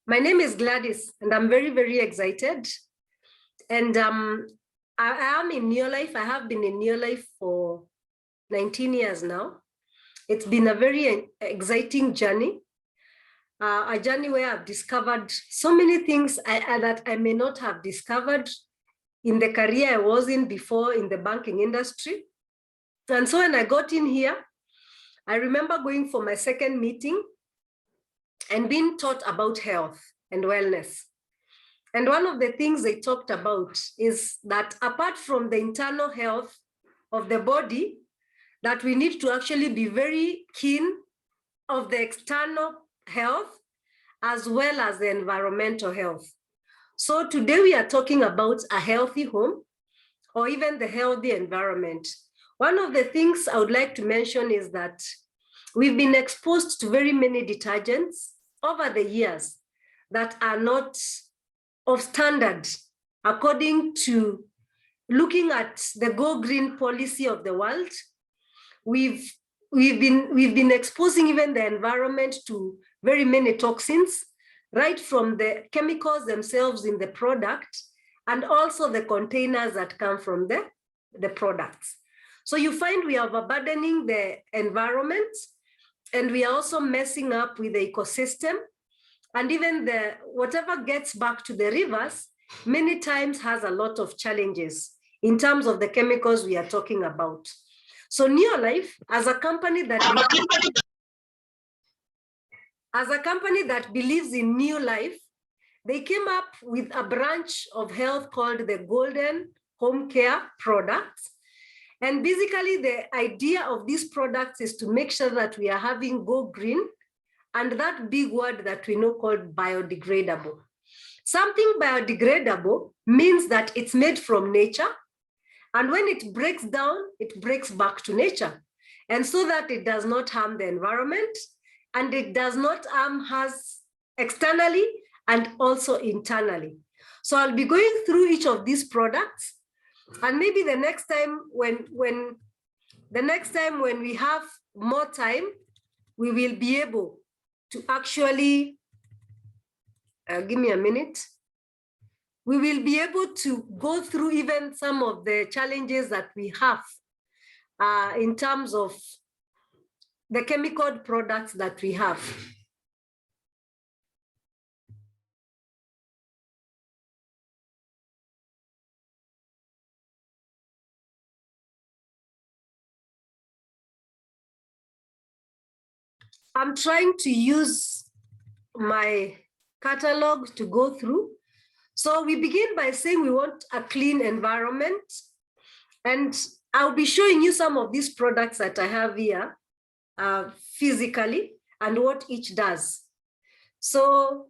My name is Gladys, and I'm very, very excited. And I am in Neolife. I have been in Neolife for 19 years now. It's been a very exciting journey, a journey where I've discovered so many things that I may not have discovered in the career I was in before in the banking industry. And so when I got in here, I remember going for my second meeting and being taught about health and wellness. And one of the things they talked about is that apart from the internal health of the body, that we need to actually be very keen of the external health as well as the environmental health. So today we are talking about a healthy home or even the healthy environment. One of the things I would like to mention is that we've been exposed to very many detergents over the years that are not of standard according to looking at the Go Green policy of the world. We've been exposing even the environment to very many toxins, right from the chemicals themselves in the product and also the containers that come from the products. So you find we are abandoning the environment, and we are also messing up with the ecosystem, and even whatever gets back to the rivers many times has a lot of challenges in terms of the chemicals we are talking about. So Neolife, as a company that believes in new life, they came up with a branch of health called the Golden Home Care Products. And basically the idea of these products is to make sure that we are having Go Green and that big word that we know called biodegradable. Something biodegradable means that it's made from nature, and when it breaks down, it breaks back to nature. And so that it does not harm the environment, and it does not harm us externally and also internally. So I'll be going through each of these products, and maybe the next time when we have more time, we will be able to actually, give me a minute, we will be able to go through even some of the challenges that we have in terms of the chemical products that we have. I'm trying to use my catalog to go through. So we begin by saying we want a clean environment. And I'll be showing you some of these products that I have here physically and what each does. So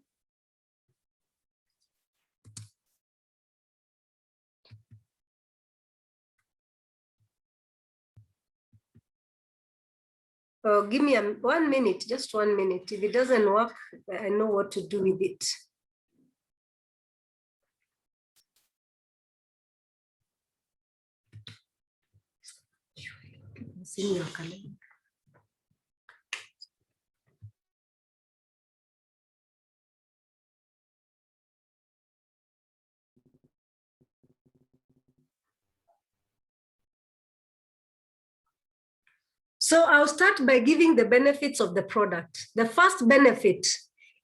give me 1 minute, just 1 minute. If it doesn't work, I know what to do with it. So I'll start by giving the benefits of the product. The first benefit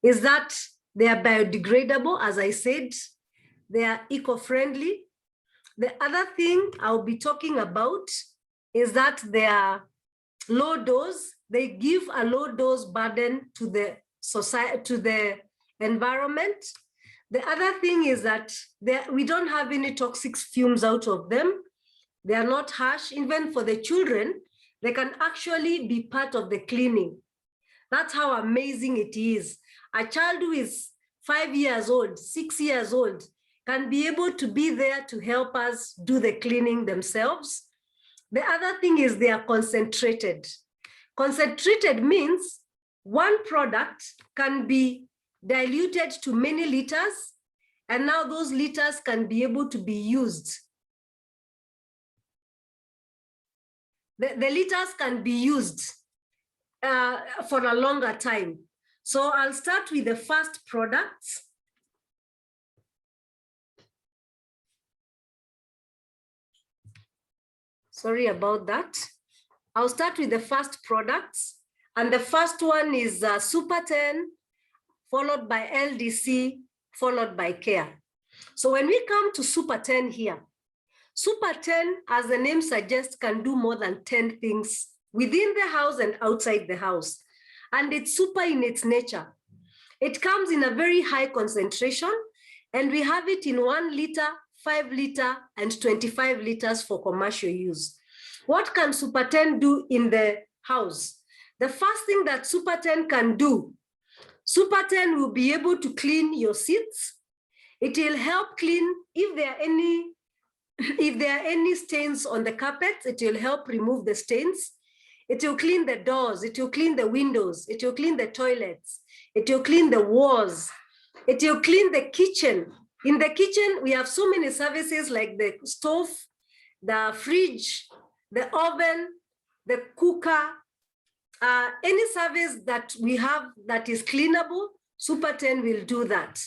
is that they are biodegradable, as I said, they are eco-friendly. The other thing I'll be talking about is that they are low dose. They give a low dose burden to the society, to the environment. The other thing is that we don't have any toxic fumes out of them. They are not harsh. Even for the children, they can actually be part of the cleaning. That's how amazing it is. A child who is 5 years old, 6 years old, can be able to be there to help us do the cleaning themselves. The other thing is they are concentrated. Concentrated means one product can be diluted to many liters, and now those liters can be able to be used. The liters can be used for a longer time. So I'll start with the first products. Sorry about that. I'll start with the first products. And the first one is Super 10, followed by LDC, followed by Care. So when we come to Super 10 here, Super 10, as the name suggests, can do more than 10 things within the house and outside the house. And it's super in its nature. It comes in a very high concentration, and we have it in 1 liter, 5 liter, and 25 liters for commercial use. What can Super 10 do in the house? The first thing that Super 10 can do, Super 10 will be able to clean your seats. It will help clean if there are any stains on the carpets, it will help remove the stains. It will clean the doors, it will clean the windows, it will clean the toilets, it will clean the walls, it will clean the kitchen. In the kitchen, we have so many services like the stove, the fridge, the oven, the cooker, any service that we have that is cleanable, Super 10 will do that.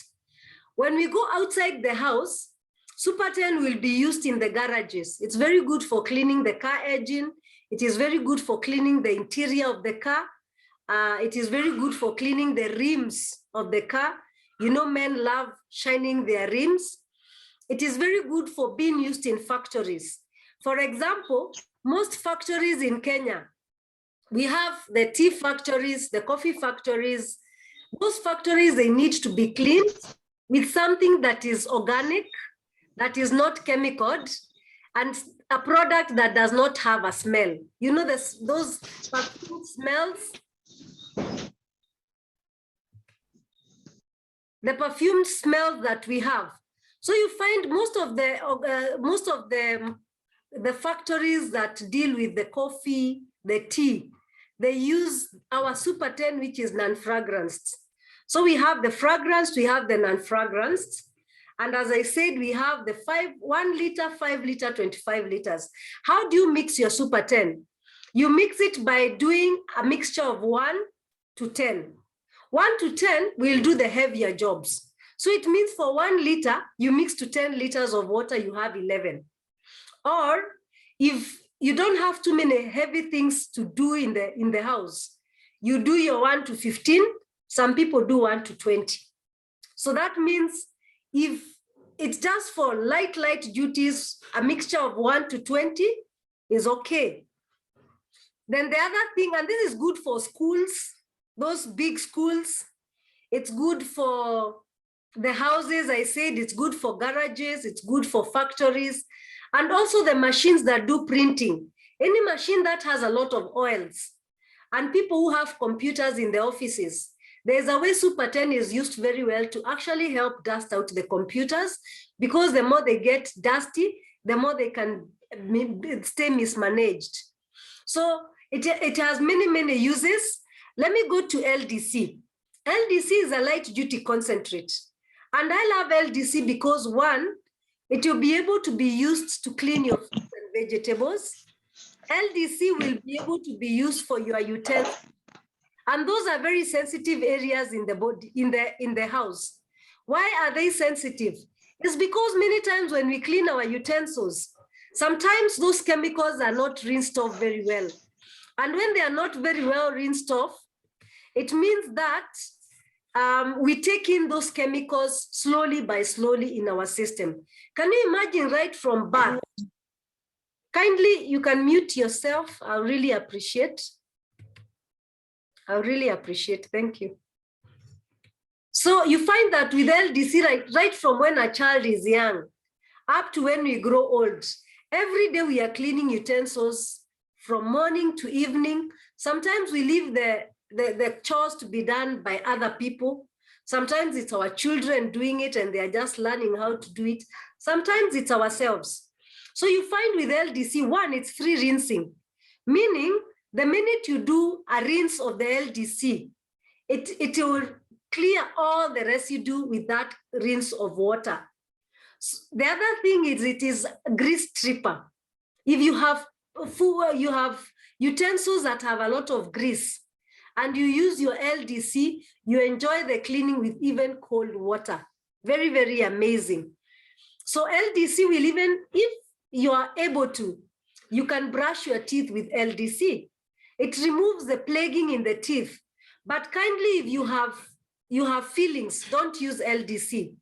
When we go outside the house, Super 10 will be used in the garages. It's very good for cleaning the car engine. It is very good for cleaning the interior of the car. It is very good for cleaning the rims of the car. You know, men love shining their rims. It is very good for being used in factories. For example, most factories in Kenya, we have the tea factories, the coffee factories. Those factories, they need to be cleaned with something that is organic, that is not chemicaled, and a product that does not have a smell. You know, those perfume smells, the perfume smell that we have. So you find most of the factories that deal with the coffee, the tea, they use our Super 10, which is non-fragranced. So we have the fragranced, we have the non-fragranced. And as I said, we have the 1 liter, 5 liter, 25 liters. How do you mix your Super 10? You mix it by doing a mixture of 1 to 10. 1 to 10 will do the heavier jobs. So it means for 1 liter, you mix to 10 liters of water, you have 11. Or if you don't have too many heavy things to do in the house, you do your 1 to 15. Some people do 1 to 20. So that means if it's just for light duties, a mixture of 1 to 20 is okay. Then the other thing, and this is good for schools, those big schools, it's good for the houses, I said, it's good for garages, it's good for factories, and also the machines that do printing. Any machine that has a lot of oils, and people who have computers in the offices, there's a way Super 10 is used very well to actually help dust out the computers, because the more they get dusty, the more they can stay mismanaged. So it has many uses. Let me go to LDC. LDC is a light duty concentrate. And I love LDC because 1, it will be able to be used to clean your fruits and vegetables. LDC will be able to be used for your utensils. And those are very sensitive areas in the body, in the house. Why are they sensitive? It's because many times when we clean our utensils, sometimes those chemicals are not rinsed off very well. And when they are not very well rinsed off, it means that we take in those chemicals slowly in our system. Can you imagine right from birth? Kindly, you can mute yourself. I'll really appreciate. Thank you. So you find that with LDC, right from when a child is young, up to when we grow old, every day we are cleaning utensils from morning to evening. Sometimes we leave the chores to be done by other people. Sometimes it's our children doing it and they are just learning how to do it. Sometimes it's ourselves. So you find with LDC, 1, it's free rinsing, meaning the minute you do a rinse of the LDC, it will clear all the residue with that rinse of water. So the other thing is it is a grease stripper. If you have utensils that have a lot of grease, and you use your LDC, you enjoy the cleaning with even cold water. Very, very amazing. So LDC will even, if you are able to, you can brush your teeth with LDC. It removes the plaguing in the teeth. But kindly, if you have feelings, don't use LDC.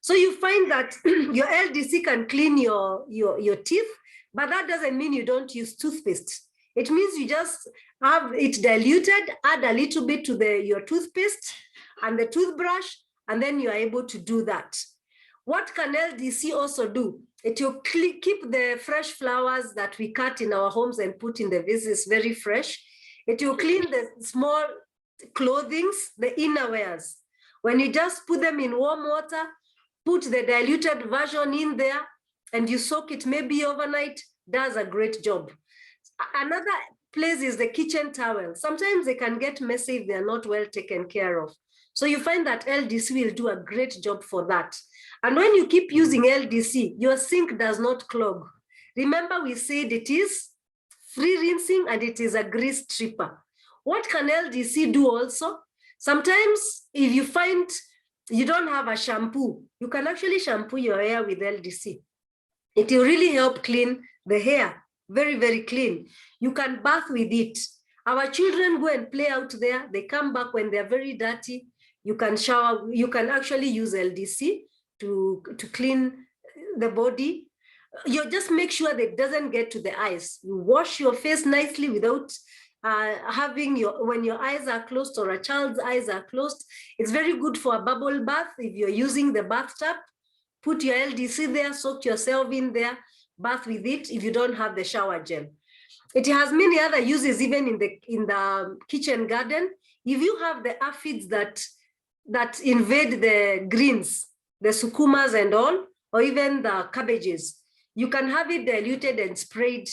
So you find that your LDC can clean your teeth, but that doesn't mean you don't use toothpaste. It means you just have it diluted, add a little bit to your toothpaste and the toothbrush, and then you are able to do that. What can LDC also do? It will keep the fresh flowers that we cut in our homes and put in the vases very fresh. It will clean the small clothings, the innerwears. When you just put them in warm water, put the diluted version in there, and you soak it maybe overnight, does a great job. Another place is the kitchen towel. Sometimes they can get messy if they're not well taken care of. So you find that LDC will do a great job for that. And when you keep using LDC, your sink does not clog. Remember, we said it is free rinsing and it is a grease stripper. What can LDC do also? Sometimes if you find you don't have a shampoo, you can actually shampoo your hair with LDC. It will really help clean the hair, very, very clean. You can bath with it. Our children go and play out there. They come back when they're very dirty. You can shower, you can actually use LDC to clean the body. You just make sure that it doesn't get to the eyes. You wash your face nicely without when your eyes are closed or a child's eyes are closed. It's very good for a bubble bath. If you're using the bathtub, put your LDC there, soak yourself in there, bath with it if you don't have the shower gel. It has many other uses even in the kitchen garden. If you have the aphids that invade the greens, the sukumas and all, or even the cabbages, you can have it diluted and sprayed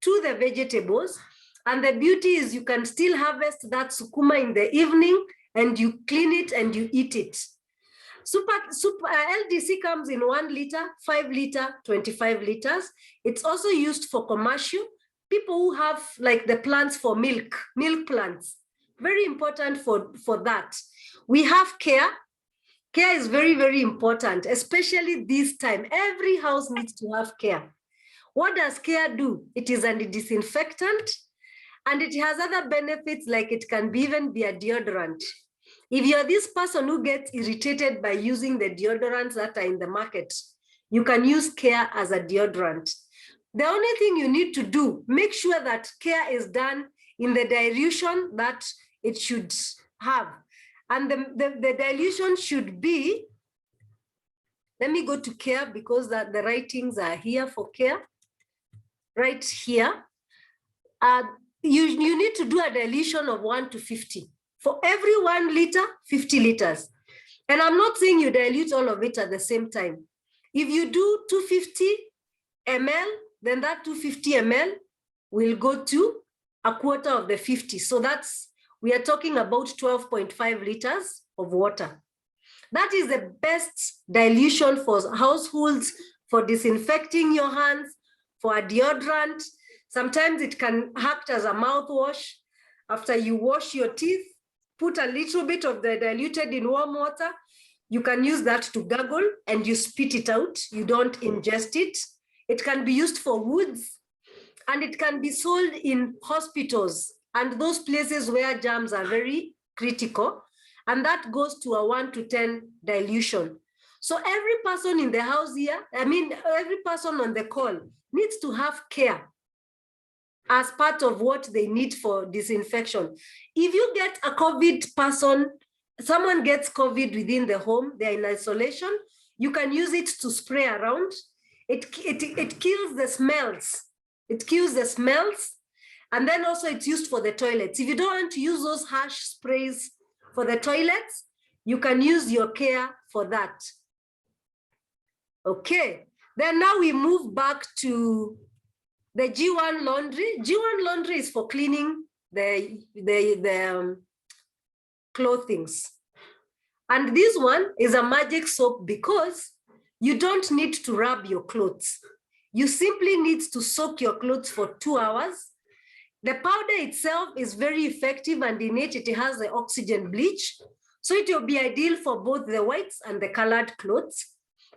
to the vegetables. And the beauty is you can still harvest that sukuma in the evening and you clean it and you eat it. LDC comes in 1 liter, 5 liter, 25 liters. It's also used for commercial. People who have like the plants for milk plants, very important for that. We have care. Care is very, very important, especially this time. Every house needs to have care. What does care do? It is a disinfectant. And it has other benefits, like it can even be a deodorant. If you're this person who gets irritated by using the deodorants that are in the market, you can use care as a deodorant. The only thing you need to do, make sure that care is done in the dilution that it should have. And the dilution should be, let me go to care because the writings are here for care, right here. You need to do a dilution of 1 to 50. For every 1 liter, 50 liters. And I'm not saying you dilute all of it at the same time. If you do 250 ml, then that 250 ml will go to a quarter of the 50. So we are talking about 12.5 liters of water. That is the best dilution for households, for disinfecting your hands, for a deodorant. Sometimes it can act as a mouthwash. After you wash your teeth, put a little bit of the diluted in warm water. You can use that to gargle and you spit it out. You don't ingest it. It can be used for wounds and it can be sold in hospitals and those places where germs are very critical. And that goes to a 1 to 10 dilution. So every person in the house here, every person on the call needs to have care as part of what they need for disinfection. If you get a COVID person, someone gets COVID within the home, they're in isolation, you can use it to spray around. It kills the smells. It kills the smells. And then also it's used for the toilets. If you don't want to use those harsh sprays for the toilets, you can use your care for that. Okay, then now we move back to the G1 laundry. G1 laundry is for cleaning the clothings. And this one is a magic soap because you don't need to rub your clothes. You simply need to soak your clothes for 2 hours. The powder itself is very effective, and in it has the oxygen bleach. So it will be ideal for both the whites and the colored clothes.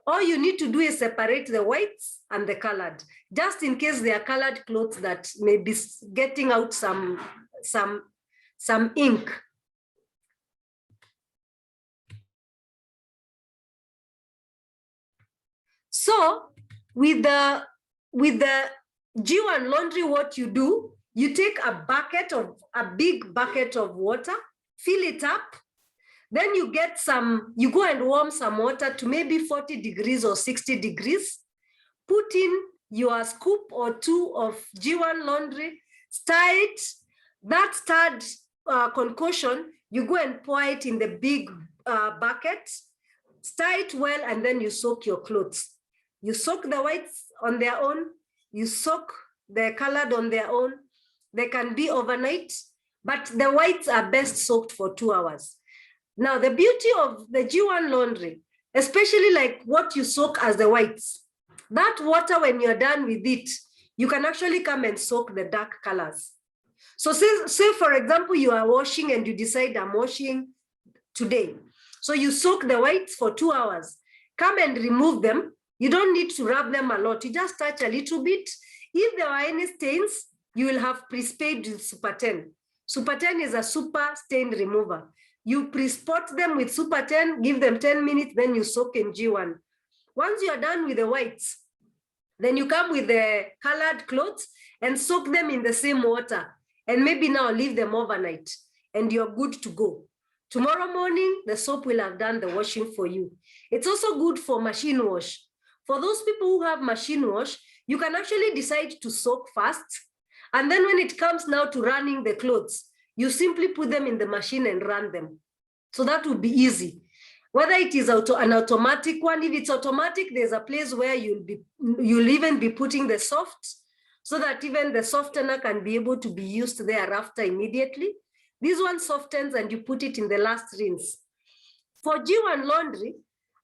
All you need to do is separate the whites and the colored, just in case they are colored clothes that may be getting out some ink. So with the G1 laundry, what you do, you take a big bucket of water, fill it up. Then you go and warm some water to maybe 40 degrees or 60 degrees. Put in your scoop or two of G1 laundry, stir it. That stirred concoction, you go and pour it in the big bucket, stir it well, and then you soak your clothes. You soak the whites on their own, you soak the colored on their own. They can be overnight, but the whites are best soaked for 2 hours. Now, the beauty of the G1 laundry, especially like what you soak as the whites, that water, when you're done with it, you can actually come and soak the dark colors. So say for example, you are washing and you decide, I'm washing today. So you soak the whites for 2 hours, come and remove them. You don't need to rub them a lot. You just touch a little bit. If there are any stains, you will have pre-sprayed with Super 10. Super 10 is a super stain remover. You pre-spot them with Super 10, give them 10 minutes, then you soak in G1. Once you are done with the whites, then you come with the colored clothes and soak them in the same water. And maybe now leave them overnight and you're good to go. Tomorrow morning, the soap will have done the washing for you. It's also good for machine wash. For those people who have machine wash, you can actually decide to soak fast. And then when it comes now to running the clothes, you simply put them in the machine and run them. So that would be easy. Whether it is an automatic one, if it's automatic, there's a place where you'll even be putting the soft, so that even the softener can be able to be used thereafter immediately. This one softens and you put it in the last rinse. For G1 laundry,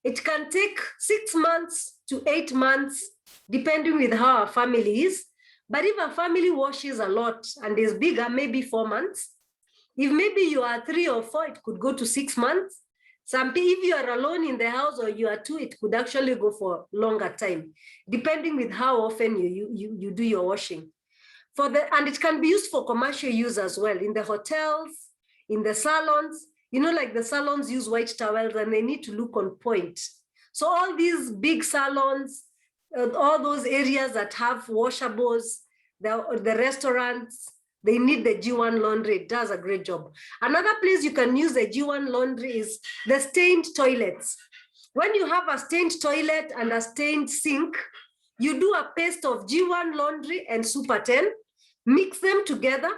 it can take 6 months to 8 months, depending with how a family is. But if a family washes a lot and is bigger, maybe 4 months. If maybe you are 3 or 4, it could go to 6 months. If you are alone in the house or you are 2, it could actually go for longer time, depending with how often you do your washing. And it can be used for commercial use as well, in the hotels, in the salons. You know, like the salons use white towels and they need to look on point. So all these big salons, all those areas that have washables, the restaurants, they need the G1 laundry. It does a great job. Another place you can use the G1 laundry is the stained toilets. When you have a stained toilet and a stained sink, you do a paste of G1 laundry and Super 10, mix them together,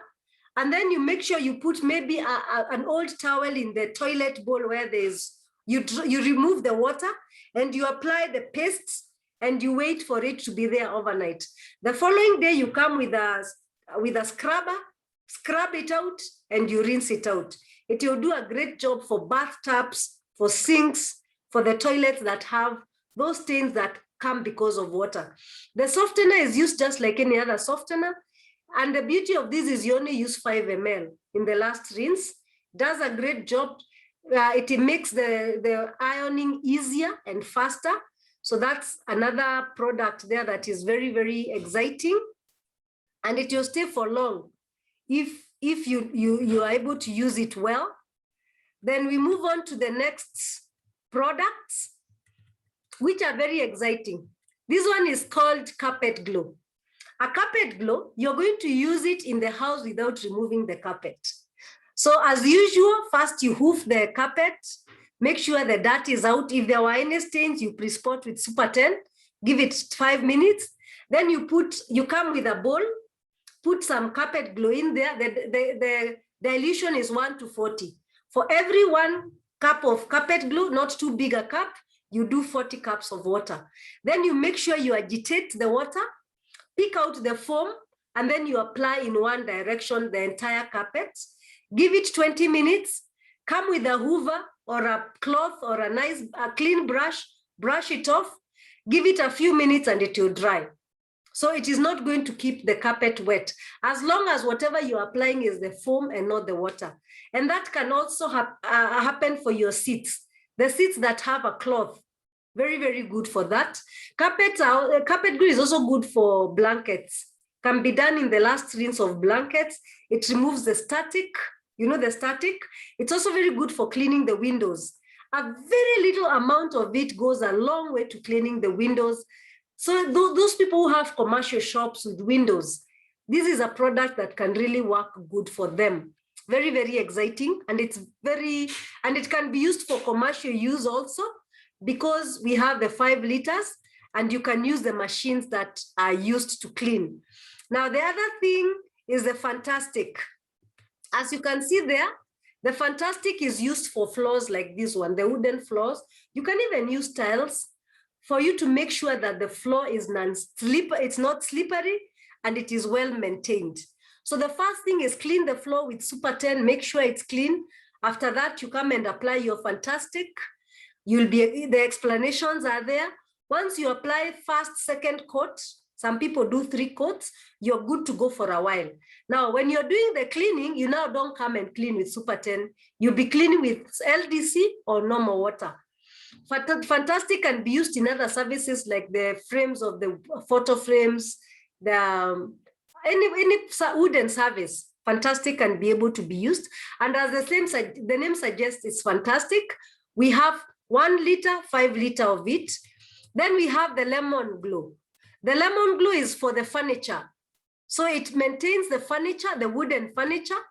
and then you make sure you put maybe an old towel in the toilet bowl where you remove the water and you apply the paste and you wait for it to be there overnight. The following day, you come with a scrubber, scrub it out, and you rinse it out. It will do a great job for bathtubs, for sinks, for the toilets that have those stains that come because of water. The softener is used just like any other softener. And the beauty of this is you only use 5 ml in the last rinse. Does a great job. It makes the ironing easier and faster. So that's another product there that is very, very exciting. And it will stay for long if you are able to use it well. Then we move on to the next products, which are very exciting. This one is called Carpet Glow. A carpet glow, you're going to use it in the house without removing the carpet. So as usual, first you hoof the carpet, make sure the dirt is out. If there were any stains, you pre-spot with Super 10, give it 5 minutes. Then you come with a bowl, put some carpet glow in there. The dilution is 1 to 40. For every 1 cup of carpet glue, not too big a cup, you do 40 cups of water. Then you make sure you agitate the water, pick out the foam, and then you apply in one direction the entire carpet. Give it 20 minutes, come with a hoover or a cloth or a clean brush, brush it off, give it a few minutes and it will dry. So it is not going to keep the carpet wet, as long as whatever you're applying is the foam and not the water. And that can also happen for your seats. The seats that have a cloth, very, very good for that. Carpet glue is also good for blankets. Can be done in the last rinse of blankets. It removes the static, the static. It's also very good for cleaning the windows. A very little amount of it goes a long way to cleaning the windows. So those people who have commercial shops with windows, this is a product that can really work good for them. Very, very exciting. And it can be used for commercial use also, because we have the 5 liters and you can use the machines that are used to clean. Now, the other thing is the Fantastic. As you can see there, the Fantastic is used for floors like this one, the wooden floors. You can even use tiles for you to make sure that the floor is it's not slippery and it is well maintained. So the first thing is clean the floor with Super 10, make sure it's clean. After that, you come and apply your Fantastic. The explanations are there. Once you apply first, second coat, some people do 3 coats, you're good to go for a while. Now, when you're doing the cleaning, you now don't come and clean with Super 10. You'll be cleaning with LDC or normal water. Fantastic can be used in other services like the frames of the photo frames, any wooden service. Fantastic can be able to be used. And as the name suggests, it's Fantastic. We have 1 liter, 5 liter of it. Then we have the lemon glue. The lemon glue is for the furniture. So it maintains the furniture, the wooden furniture,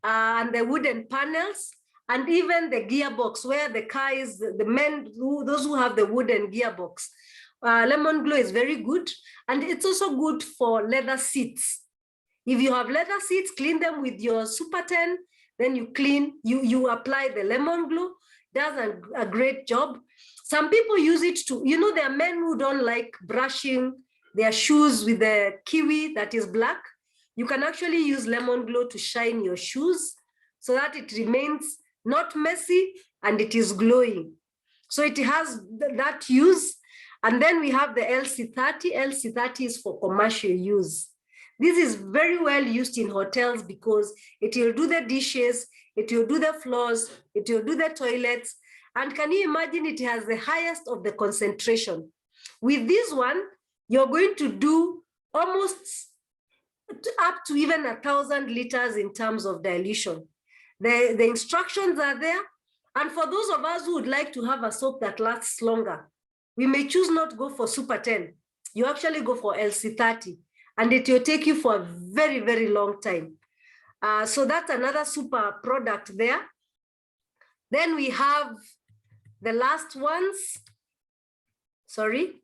and the wooden panels, and even the gearbox where the car is, those who have the wooden gearbox. Lemon glue is very good. And it's also good for leather seats. If you have leather seats, clean them with your Super 10, then you apply the lemon glue. Does a great job. Some people use it to, there are men who don't like brushing their shoes with the kiwi that is black. You can actually use lemon glue to shine your shoes so that it remains not messy and it is glowing. So it has that use. And then we have the LC30. LC30 is for commercial use. This is very well used in hotels because it will do the dishes, it will do the floors, it will do the toilets. And can you imagine, it has the highest of the concentration. With this one, you're going to do almost up to even 1,000 liters in terms of dilution. The instructions are there. And for those of us who would like to have a soap that lasts longer, we may choose not to go for Super 10. You actually go for LC30, and it will take you for a very, very long time. So that's another super product there. Then we have the last ones. Sorry.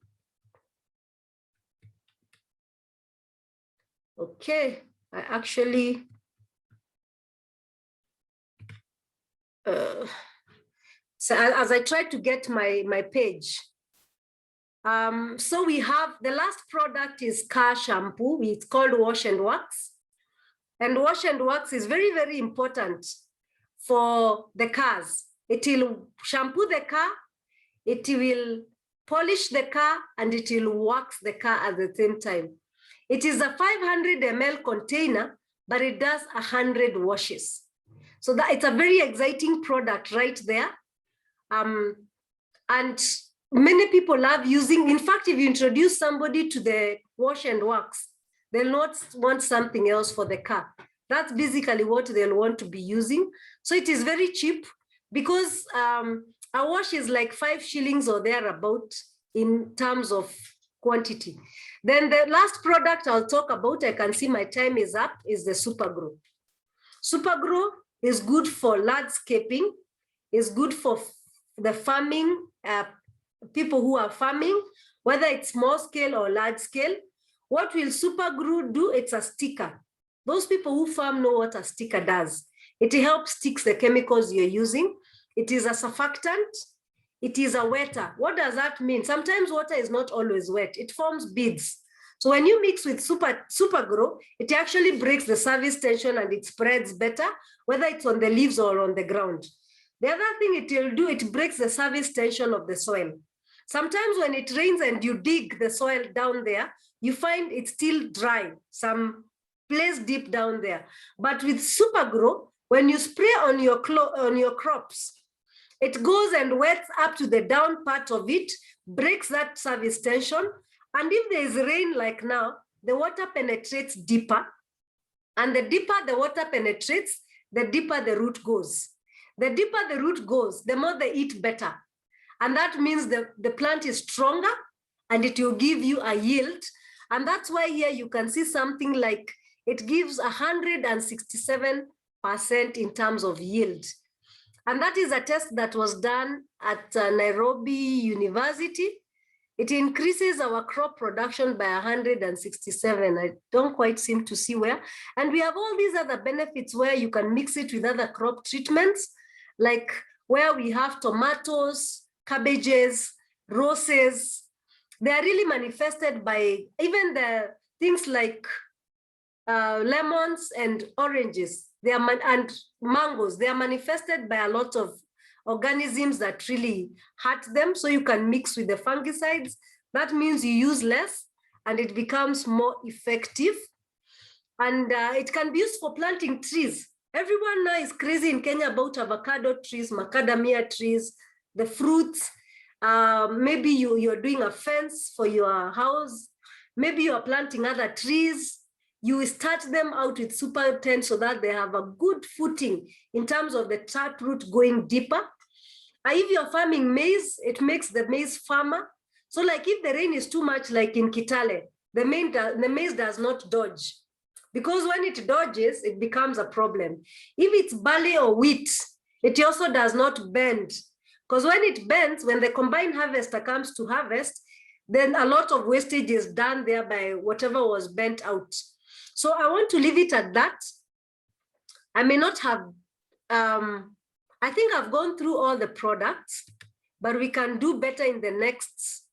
Okay, I actually, so as I try to get my page. So we have, the last product is car shampoo. It's called Wash and Wax. And Wash and Wax is very, very important for the cars. It will shampoo the car, it will polish the car, and it will wax the car at the same time. It is a 500 ml container, but it does 100 washes. So that it's a very exciting product right there. And many people love using, in fact, if you introduce somebody to the Wash and Wax, they'll not want something else for the car. That's basically what they'll want to be using. So it is very cheap because a wash is like 5 shillings or thereabout in terms of quantity. Then the last product I'll talk about, I can see my time is up, is the Supergrow. Supergrow is good for landscaping, is good for the farming, people who are farming, whether it's small scale or large scale. What will Supergrow do? It's a sticker. Those people who farm know what a sticker does. It helps stick the chemicals you're using. It is a surfactant. It is a wetter. What does that mean? Sometimes water is not always wet. It forms beads. So when you mix with Supergrow, it actually breaks the surface tension and it spreads better, whether it's on the leaves or on the ground. The other thing it will do, it breaks the surface tension of the soil. Sometimes when it rains and you dig the soil down there, you find it's still dry, some place deep down there. But with Supergrow, when you spray on your crops, it goes and wets up to the down part of it, breaks that surface tension. And if there is rain like now, the water penetrates deeper. And the deeper the water penetrates, the deeper the root goes. The deeper the root goes, the more they eat better. And that means the plant is stronger and it will give you a yield. And that's why here you can see something like it gives 167% in terms of yield. And that is a test that was done at Nairobi University. It increases our crop production by 167. I don't quite seem to see where. And we have all these other benefits where you can mix it with other crop treatments, like where we have tomatoes, cabbages, roses. They are really manifested by even the things like lemons and oranges. They are and mangoes. They are manifested by a lot of organisms that really hurt them. So you can mix with the fungicides. That means you use less and it becomes more effective. And it can be used for planting trees. Everyone now is crazy in Kenya about avocado trees, macadamia trees, the fruits. Maybe you're doing a fence for your house. Maybe you're planting other trees. You start them out with Super 10 so that they have a good footing in terms of the taproot going deeper. If you're farming maize, it makes the maize firmer. So like if the rain is too much, like in Kitale, the maize does not dodge. Because when it dodges, it becomes a problem. If it's barley or wheat, it also does not bend. Because when it bends, when the combined harvester comes to harvest, then a lot of wastage is done there by whatever was bent out. So I want to leave it at that. I may not have, I think I've gone through all the products, but we can do better in the next